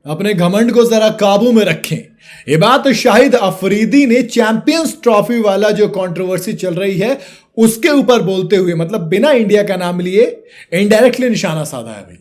अपने घमंड को जरा काबू में रखें। ये बात शाहिद अफरीदी ने चैंपियंस ट्रॉफी वाला जो कंट्रोवर्सी चल रही है उसके ऊपर बोलते हुए, मतलब बिना इंडिया का नाम लिए इनडायरेक्टली निशाना साधा है। भाई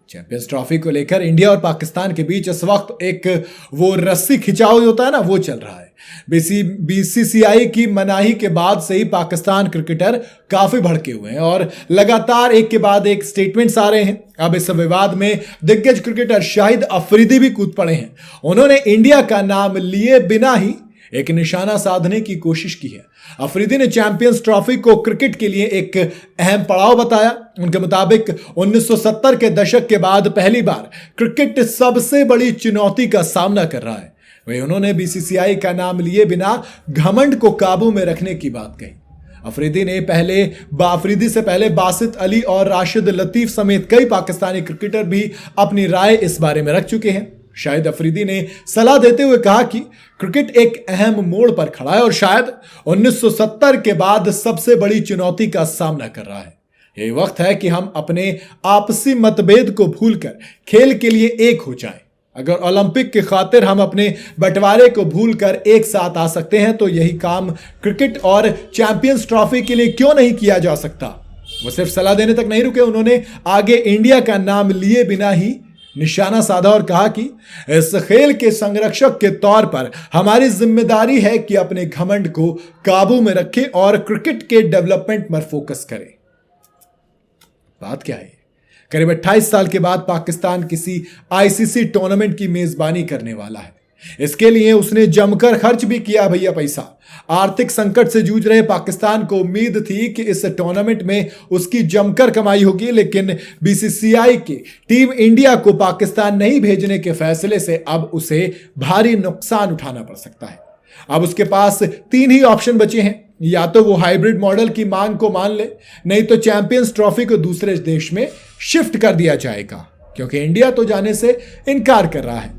चैंपियंस ट्रॉफी को लेकर इंडिया और पाकिस्तान के बीच इस वक्त एक वो रस्सी खिंचाव होता है ना, वो चल रहा है। बीसीसीआई की मनाही के बाद से ही पाकिस्तान क्रिकेटर काफी भड़के हुए हैं और लगातार एक के बाद एक स्टेटमेंट्स आ रहे हैं। अब इस विवाद में दिग्गज क्रिकेटर शाहिद अफरीदी भी कूद पड़े हैं। उन्होंने इंडिया का नाम लिए बिना ही एक निशाना साधने की कोशिश की है। अफरीदी ने चैंपियंस ट्रॉफी को क्रिकेट के लिए एक अहम पड़ाव बताया। उनके मुताबिक 1970 के दशक के बाद पहली बार क्रिकेट सबसे बड़ी चुनौती का सामना कर रहा है। वहीं उन्होंने बीसीसीआई का नाम लिए बिना घमंड को काबू में रखने की बात कही। अफरीदी से पहले बासित अली और राशिद लतीफ समेत कई पाकिस्तानी क्रिकेटर भी अपनी राय इस बारे में रख चुके हैं। शाहिद अफरीदी ने सलाह देते हुए कहा कि क्रिकेट एक अहम मोड़ पर खड़ा है और शायद 1970 के बाद सबसे बड़ी चुनौती का सामना कर रहा है। यही वक्त है कि हम अपने आपसी मतभेद को भूलकर खेल के लिए एक हो जाएं। अगर ओलंपिक की खातिर हम अपने बंटवारे को भूलकर एक साथ आ सकते हैं तो यही काम क्रिकेट और चैंपियंस ट्रॉफी के लिए क्यों नहीं किया जा सकता। वो सिर्फ सलाह देने तक नहीं रुके, उन्होंने आगे इंडिया का नाम लिए बिना ही निशाना साधा और कहा कि इस खेल के संरक्षक के तौर पर हमारी जिम्मेदारी है कि अपने घमंड को काबू में रखें और क्रिकेट के डेवलपमेंट पर फोकस करें। बात क्या है? करीब 28 साल के बाद पाकिस्तान किसी आईसीसी टूर्नामेंट की मेजबानी करने वाला है। इसके लिए उसने जमकर खर्च भी किया भैया पैसा। आर्थिक संकट से जूझ रहे पाकिस्तान को उम्मीद थी कि इस टूर्नामेंट में उसकी जमकर कमाई होगी, लेकिन बीसीसीआई की टीम इंडिया को पाकिस्तान नहीं भेजने के फैसले से अब उसे भारी नुकसान उठाना पड़ सकता है। अब उसके पास 3 ही ऑप्शन बचे हैं। या तो वो हाइब्रिड मॉडल की मांग को मान ले, नहीं तो चैंपियंस ट्रॉफी को दूसरे देश में शिफ्ट कर दिया जाएगा, क्योंकि इंडिया तो जाने से इनकार कर रहा है।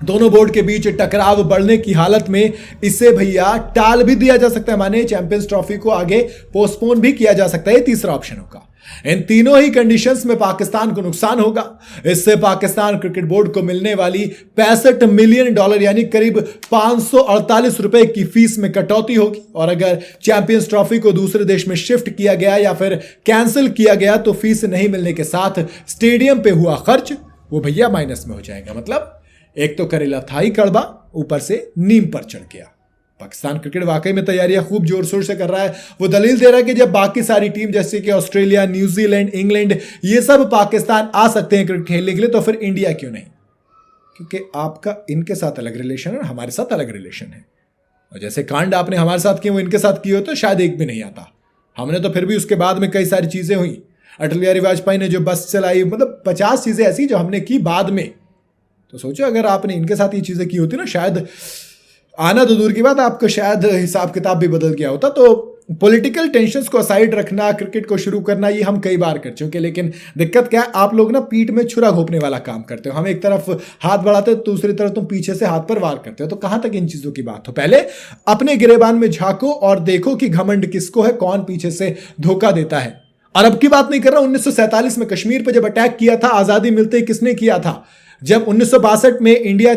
दोनों बोर्ड के बीच टकराव बढ़ने की हालत में इसे भैया टाल भी दिया जा सकता है, माने चैंपियंस ट्रॉफी को आगे पोस्टपोन भी किया जा सकता है। ये तीसरा ऑप्शन होगा। इन तीनों ही कंडीशंस में पाकिस्तान को नुकसान होगा। इससे पाकिस्तान क्रिकेट बोर्ड को मिलने वाली $65 मिलियन यानी करीब 548 रुपए की फीस में कटौती होगी। और अगर चैंपियंस ट्रॉफी को दूसरे देश में शिफ्ट किया गया या फिर कैंसिल किया गया तो फीस नहीं मिलने के साथ स्टेडियम पे हुआ खर्च वो भैया माइनस में हो जाएगा। मतलब एक तो करेला था ही कड़वा, ऊपर से नीम पर चढ़ गया। पाकिस्तान क्रिकेट वाकई में तैयारियां खूब जोर शोर से कर रहा है। वो दलील दे रहा है कि जब बाकी सारी टीम जैसे कि ऑस्ट्रेलिया, न्यूजीलैंड, इंग्लैंड ये सब पाकिस्तान आ सकते हैं क्रिकेट खेलने के लिए, तो फिर इंडिया क्यों नहीं? क्योंकि आपका इनके साथ अलग रिलेशन है और हमारे साथ अलग रिलेशन है। और जैसे कांड आपने हमारे साथ किए वो इनके साथ किए हो तो शायद एक भी नहीं आता। हमने तो फिर भी उसके बाद में कई सारी चीजें हुई। अटल बिहारी वाजपेयी ने जो बस चलाई, मतलब 50 चीजें ऐसी जो हमने की बाद में। तो सोचो अगर आपने इनके साथ ये चीजें की होती ना, शायद आना तो दूर की बात, आपका शायद हिसाब किताब भी बदल गया होता। तो पॉलिटिकल टेंशन्स को असाइड रखना, क्रिकेट को शुरू करना, ये हम कई बार कर चुके। लेकिन दिक्कत क्या है, आप लोग ना पीठ में छुरा घोंपने वाला काम करते हो। हम एक तरफ हाथ बढ़ाते हो, दूसरी तरफ तुम पीछे से हाथ पर वार करते हो। तो कहां तक इन चीजों की बात हो? पहले अपने गिरेबान में झांको और देखो कि घमंड किसको है, कौन पीछे से धोखा देता है। और अब की बात नहीं कर रहा, 1947 में कश्मीर पर जब अटैक किया था, आजादी मिलते ही किसने किया था? जब 1962 में इंडिया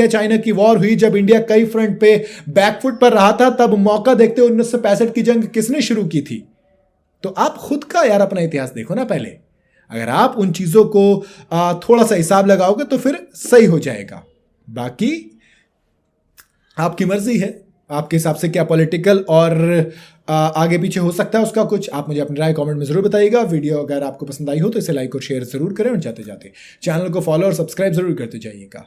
चाइना की वॉर हुई, जब इंडिया कई फ्रंट पे बैकफुट पर रहा था, तब मौका देखते 1965 की जंग किसने शुरू की थी? तो आप खुद का यार अपना इतिहास देखो ना पहले। अगर आप उन चीजों को थोड़ा सा हिसाब लगाओगे तो फिर सही हो जाएगा। बाकी आपकी मर्जी है, आपके हिसाब से क्या पॉलिटिकल और आगे पीछे हो सकता है उसका कुछ। आप मुझे अपनी राय कमेंट में जरूर बताइएगा। वीडियो अगर आपको पसंद आई हो तो इसे लाइक और शेयर जरूर करें और जाते जाते चैनल को फॉलो और सब्सक्राइब जरूर करते जाइएगा।